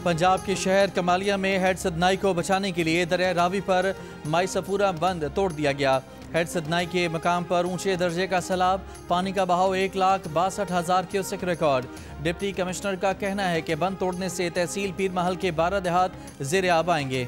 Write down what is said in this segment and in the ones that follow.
पंजाब के शहर कमालिया में हेड सदनाई को बचाने के लिए दरिया रावी पर माई सफूरा बंद तोड़ दिया गया। हेड सदनाई के मकाम पर ऊंचे दर्जे का सैलाब, पानी का बहाव 1,62,000 क्यूसेक रिकॉर्ड। डिप्टी कमिश्नर का कहना है कि बंद तोड़ने से तहसील पीर महल के 12 देहात ज़ेर आब आएंगे।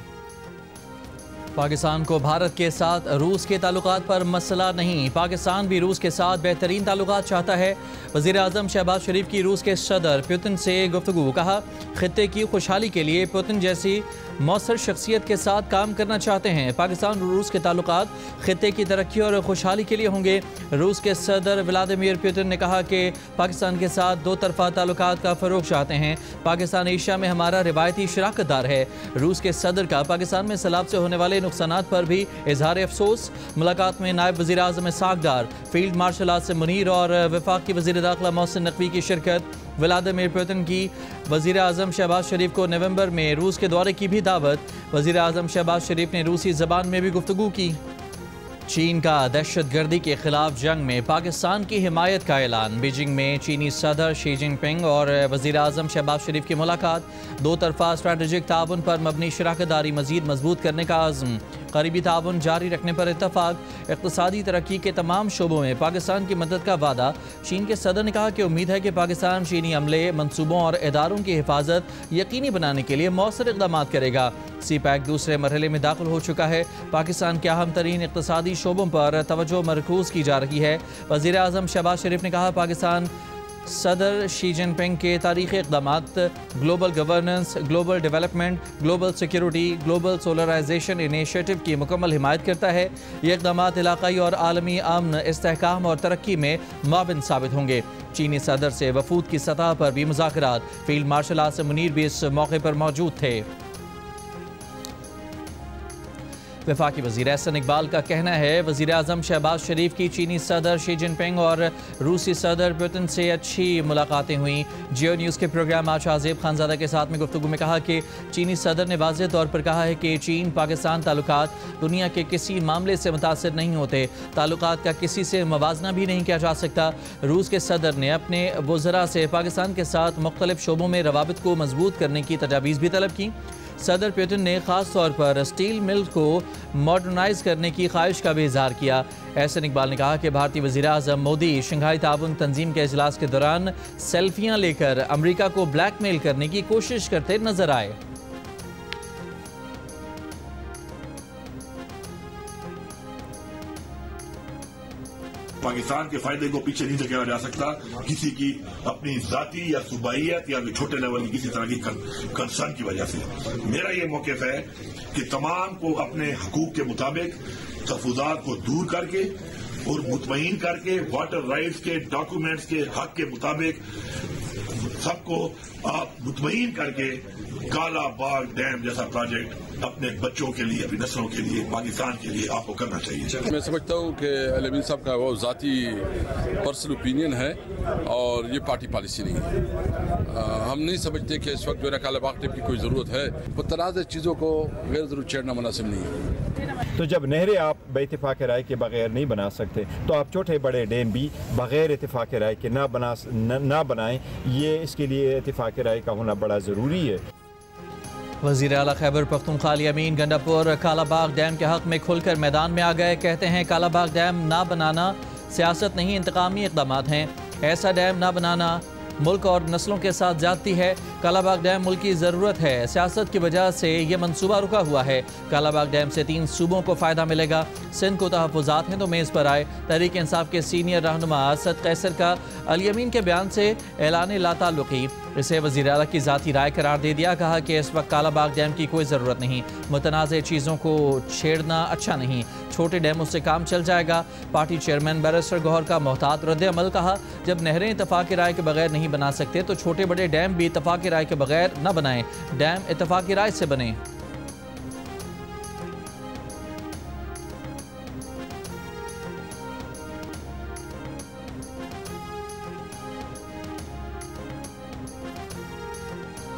पाकिस्तान को भारत के साथ रूस के ताल्लुकात पर मसला नहीं, पाकिस्तान भी रूस के साथ बेहतरीन ताल्लुकात चाहता है। वज़ीर आज़म शहबाज शरीफ की रूस के सदर पुतिन से गुफ्तगू, कहा खित्ते की खुशहाली के लिए पुतिन जैसी मौसर शख्सियत के साथ काम करना चाहते हैं। पाकिस्तान और रूस के ताल्लुकात खित्ते की तरक्की और खुशहाली के लिए होंगे। रूस के सदर व्लादिमीर पुतिन ने कहा कि पाकिस्तान के साथ दो तरफा ताल्लुकात का फ़रोग चाहते हैं। पाकिस्तान एशिया में हमारा रिवायती शराकतदार है। रूस के सदर का पाकिस्तान में सैलाब से होने वाले नुकसानात पर भी इजहार अफसोस। मुलाकात में नायब वज़ीर आज़म इसहाक डार, फील्ड मार्शल आसिम मुनीर और वफाकी वज़ीर दाखिला मोहसिन नकवी की शिरकत। व्लादिमीर पुतिन की वज़ीर आज़म शहबाज शरीफ को नवंबर में रूस के दौरे की भी दावत। वज़ीर आज़म शहबाज शरीफ ने रूसी ज़बान में भी गुफ्तगू की। चीन का दहशतगर्दी के खिलाफ जंग में पाकिस्तान की हिमायत का ऐलान। बीजिंग में चीनी सदर शी जिनपिंग और वज़ीर आज़म शहबाज शरीफ की मुलाकात। दो तरफा स्ट्रेटजिक ताउन पर मबनी शराकतदारी मज़ीद मजबूत करने का आज़म। करीबी ताउन जारी रखने पर इत्तफाक। इक़्तिसादी तरक्की के तमाम शोबों में पाकिस्तान की मदद का वादा। चीन के सदर ने कहा कि उम्मीद है कि पाकिस्तान चीनी अमले, मनसूबों और इदारों की हिफाजत यकीनी बनाने के लिए मौसर इक़दाम करेगा। सी पैक दूसरे मरहले में दाखिल हो चुका है। पाकिस्तान के अहम तरीन इक़्तिसादी शोबों पर तवज्जो मरकूज़ की जा रही है। वज़ीर आज़म शहबाज शरीफ ने कहा पाकिस्तान सदर शी जिनपिंग के तारीख़ी इक़दामात, global governance, global development, global security, global civilization initiative की मुकम्मल हिमायत करता है। ये इक़दामात इलाक़ाई और आलमी अमन, इस्तेहकाम और तरक्की में मुआविन साबित होंगे। चीनी सदर से वफूद की सतह पर भी मुज़ाकरात। फील्ड मार्शल आसिम मुनीर भी इस मौके पर मौजूद थे। वफाकी वज़ीर एहसन इकबाल का कहना है वज़ीर आज़म शहबाज शरीफ की चीनी सदर शी जिनपिंग और रूसी सदर पुतिन से अच्छी मुलाकातें हुई। जियो न्यूज़ के प्रोग्राम आज आज़ेब खानज़ादा के साथ में गुफ्तगू में कहा कि चीनी सदर ने वाज़ेह तौर पर कहा है कि चीन पाकिस्तान ताल्लुकात दुनिया के किसी मामले से मुतासिर नहीं होते। ताल्लुकात का किसी से मवाजना भी नहीं किया जा सकता। रूस के सदर ने अपने वज़रा से पाकिस्तान के साथ मुख्तलिफ शोबों में रवाबित को मजबूत करने की तजावीज़ भी तलब की। सदर पुतिन ने ख़ास तौर पर स्टील मिल को मॉडर्नाइज करने की ख्वाहिश का भी इजहार किया। एहसन इकबाल ने कहा कि भारतीय वज़ीर आज़म मोदी शंघाई ताउन तंजीम के इजलास के दौरान सेल्फियाँ लेकर अमरीका को ब्लैकमेल करने की कोशिश करते नजर आए। पाकिस्तान के फायदे को पीछे नहीं धकेला जा सकता। किसी की अपनी जाती या सूबाइयत या छोटे लेवल की किसी तरह की कंसर्न की वजह से मेरा ये मौक़िफ़ है कि तमाम को अपने हकूक के मुताबिक तहफ़्फ़ुज़ात को दूर करके और मुतमईन करके वाटर राइट्स के डॉक्यूमेंट्स के हक के मुताबिक सबको आप मुतमईन करके काला बाग डैम जैसा प्रोजेक्ट अपने बच्चों के लिए, अपनी नस्लों के लिए, पाकिस्तान के लिए आपको करना चाहिए। मैं समझता हूँ कि अल-अमीन साहब का वो ज़ाती पर्सनल ओपिनियन है और ये पार्टी पॉलिसी नहीं है। हम नहीं समझते कि इस वक्त जो है काला बाग डैम की कोई ज़रूरत है। मुतनाज़ चीज़ों को गैर ज़रूरी छेड़ना मुनासिब नहीं है। तो जब नहरें आप बेइत्तेफाक राय के बगैर नहीं बना सकते तो आप छोटे बड़े डैम भी बगैर इत्तेफाक राय के ना बनाएं। ये इसके लिए इत्तेफाक राय का होना बड़ा ज़रूरी है। वज़ीर आला खैबर पख्तूनख्वा अमीन गंडापुर कालाबाग डैम के हक़ में खुलकर मैदान में आ गए। कहते हैं कालाबाग डैम ना बनाना सियासत नहीं, इंतकामी इक़दामात हैं। ऐसा डैम ना बनाना मुल्क और नस्लों के साथ जाती है। कालाबाग डैम मुल्क की ज़रूरत है, सियासत की वजह से ये मनसूबा रुका हुआ है। कालाबाग डैम से 3 सूबों को फ़ायदा मिलेगा। सिंध को तहफ़्फ़ुज़ात हैं तो मेज़ पर आए। तहरीक इंसाफ के सीनियर रहनुमा असद कैसर का अली अमीन के बयान से ऐलान लाताल्लुक़ी, इसे वज़ीर आला की ज़ाती राय करार दे दिया। कहा कि इस वक्त कालाबाग डैम की कोई ज़रूरत नहीं, मुतनाज़ चीज़ों को छेड़ना अच्छा नहीं, छोटे डैमों से काम चल जाएगा। पार्टी चेयरमैन बैरिस्टर गौहर का मोहतात रद्द-ए-अमल, कहा जब नहरें इत्तफ़ाक़ राय के बगैर नहीं बना सकते तो छोटे बड़े डैम भी इत्तफ़ाक़ राय के बगैर न बनाएं, डैम इत्तफ़ाक़ राय से बने।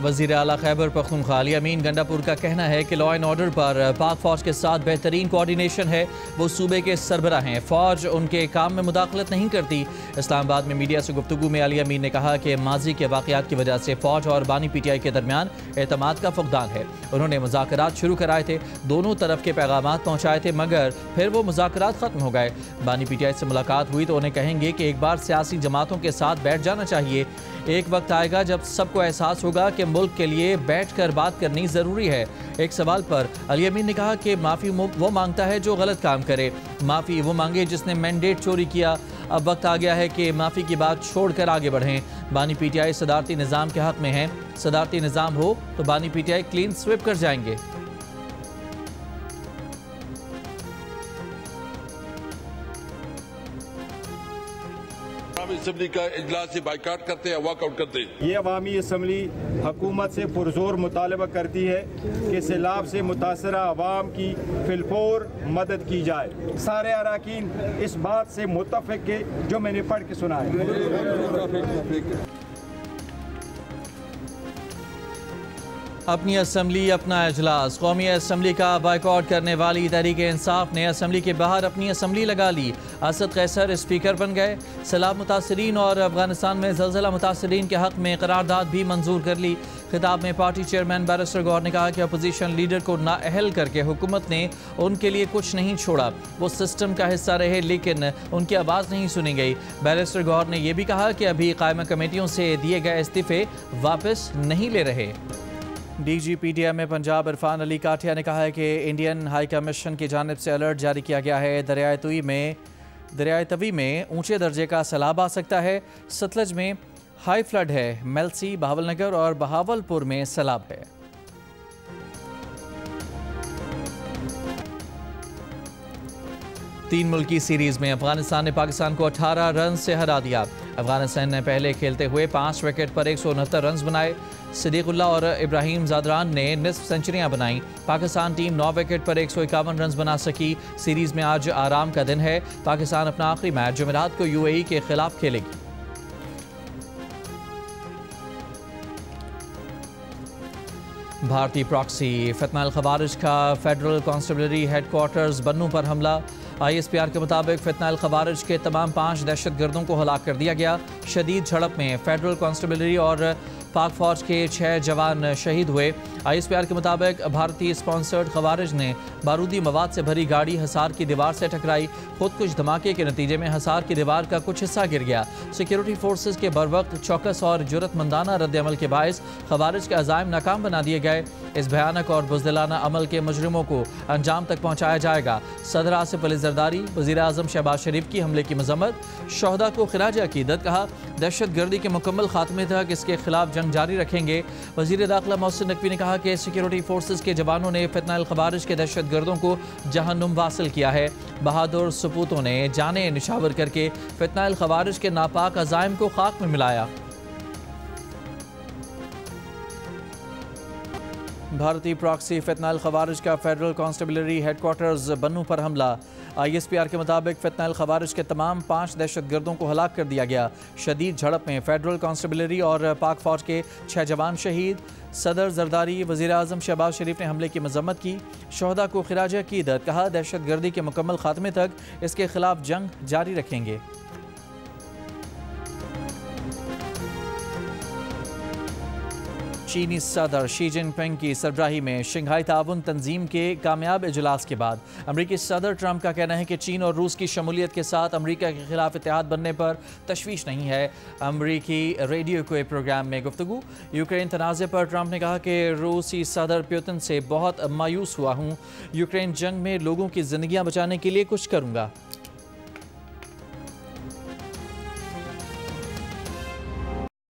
वज़ीर आला खैबर पख्तूनख्वा अली अमीन गंडापुर का कहना है कि लॉ एंड ऑर्डर पर पाक फ़ौज के साथ बेहतरीन कोऑर्डिनेशन है। वो सूबे के सरबराह हैं, फ़ौज उनके काम में मुदाखलत नहीं करती। इस्लामाबाद में मीडिया से गुफ्तगू में अली अमीन ने कहा कि माजी के वाक़यात की वजह से फ़ौज और बानी PTI के दरमियान एतमाद का फुक़दान है। उन्होंने मुज़ाकरात शुरू कराए थे, दोनों तरफ के पैगामात पहुँचाए थे, मगर फिर वो मुज़ाकरात ख़त्म हो गए। बानी PTI से मुलाकात हुई तो उन्हें कहेंगे कि एक बार सियासी जमातों के साथ बैठ जाना चाहिए। एक वक्त आएगा जब सबको एहसास होगा कि मुल्क के लिए बैठकर बात करनी ज़रूरी है। एक सवाल पर अली अमीन ने कहा कि माफ़ी वो मांगता है जो गलत काम करे, माफ़ी वो मांगे जिसने मैंडेट चोरी किया। अब वक्त आ गया है कि माफ़ी की बात छोड़कर आगे बढ़ें। बानी PTI सदारती निज़ाम के हक़ में है। सदारती निज़ाम हो तो बानी PTI क्लीन स्विप कर जाएंगे। असम्बली का इजलास से बाइकाट करते हैं, वॉकआउट करते हैं। ये अवामी असम्बली हुकूमत से पुरजोर मुतालबा करती है कि सैलाब से मुतासरा अवाम की फिलफौर मदद की जाए। सारे अराकीन इस बात से मुत्तफ़िक है जो मैंने पढ़ के सुना है। अपनी असम्बली अपना इजलास, कौमी असम्बली का बाइकआउट करने वाली तहरीक इंसाफ ने असम्बली के बाहर अपनी असम्बली लगा ली। असद कैसर स्पीकर बन गए। सैलाब मुतासरीन और अफगानिस्तान में ज़लज़ला मुतासरीन के हक़ में करारदाद भी मंजूर कर ली। खिताब में पार्टी चेयरमैन बैरिस्टर गौहर ने कहा कि अपोजिशन लीडर को नाअहल करके हुकूमत ने उनके लिए कुछ नहीं छोड़ा। वो सिस्टम का हिस्सा रहे लेकिन उनकी आवाज़ नहीं सुनी गई। बैरिस्टर गौहर ने यह भी कहा कि अभी कायमा कमेटियों से दिए गए इस्तीफ़े वापस नहीं ले रहे। DG PTI में पंजाब इरफान अली काठिया ने कहा है कि इंडियन हाई कमीशन की जानिब से अलर्ट जारी किया गया है। दरियाए तवी में ऊंचे दर्जे का सैलाब आ सकता है। सतलज में हाई फ्लड है। मेलसी, बहावलनगर और बहावलपुर में सैलाब है। तीन मुल्की सीरीज़ में अफगानिस्तान ने पाकिस्तान को 18 रन से हरा दिया। अफगानिस्तान ने पहले खेलते हुए 5 विकेट पर 169 रन बनाए। सिद्दीकुल्ला और इब्राहिम जादरान ने निस्फ सेंचुरियां बनाई। पाकिस्तान टीम 9 विकेट पर 151 रन बना सकी। सीरीज़ में आज आराम का दिन है। पाकिस्तान अपना आखिरी मैच जुमेरात को UAE के खिलाफ खेलेगी। भारतीय प्रॉक्सी फितना अल खवारिज का फेडरल कॉन्स्टेबलरी हेडक्वार्टर्स बन्नू पर हमला। ISPR के मुताबिक फितना अल खवारिज के तमाम 5 दहशतगर्दों को हलाक कर दिया गया। शदीद झड़प में फेडरल कॉन्स्टेबलरी और पाक फौज के 6 जवान शहीद हुए। ISPR के मुताबिक भारतीय स्पॉन्सर्ड खवारिज ने बारूदी मवाद से भरी गाड़ी हसार की दीवार से टकराई। खुद कुछ धमाके के नतीजे में हसार की दीवार का कुछ हिस्सा गिर गया। सिक्योरिटी फोर्सेस के बरवक्त चौकस और जुर्रतमंदाना रद्दअमल के बायस खवारिज के अज़ाइम नाकाम बना दिए गए। इस भयानक और बुज़दिलाना अमल के मुजरिमों को अंजाम तक पहुँचाया जाएगा। सदर आसिफ अली जरदारी, वज़ीर आज़म शहबाज शरीफ की हमले की मज़म्मत। शहदा को खिराज अकीदत। कहा दहशत गर्दी के मुकम्मल खात्मे तक इसके खिलाफ जंग जारी रखेंगे। वज़ीर दाखिला मोहसिन नकवी ने कहा कि सिक्योरिटी फोर्सेस के जवानों ने फितना अल खवारिज के दहशत गर्दों को जहन्नुम वासिल किया है। बहादुर सपूतों ने जाने निशावर करके फितना अल खवारिज के नापाक अज़ाइम को खाक में मिलाया। भारतीय प्रॉक्सी फितना अल खवारिज का फेडरल कॉन्स्टेबलरी हेडक्वार्टर्स बन्नू पर हमला। ISPR के मुताबिक फितना अल खवारिज के तमाम 5 दहशतगर्दों को हलाक कर दिया गया। शदीद झड़प में फेडरल कॉन्स्टेबलरी और पाक फौज के 6 जवान शहीद। सदर जरदारी, वज़ीर आज़म शहबाज शरीफ ने हमले की मज़म्मत की। शहदा को खिराज अकीदत। कहा दहशत गर्दी के मुकम्मल खात्मे तक इसके खिलाफ जंग जारी रखेंगे। चीनी सदर शी जिनपिंग की सरबराही में शंघाई ताउन तंजीम के कामयाब इजलास के बाद अमरीकी सदर ट्रंप का कहना है कि चीन और रूस की शमूलियत के साथ अमरीका के खिलाफ इत्तेहाद बनने पर तशवीश नहीं है। अमरीकी रेडियो को एक प्रोग्राम में गुफ्तगू। यूक्रेन तनाज़े पर ट्रंप ने कहा कि रूसी सदर पुतिन से बहुत मायूस हुआ हूँ। यूक्रेन जंग में लोगों की जिंदगियाँ बचाने के लिए कुछ करूँगा।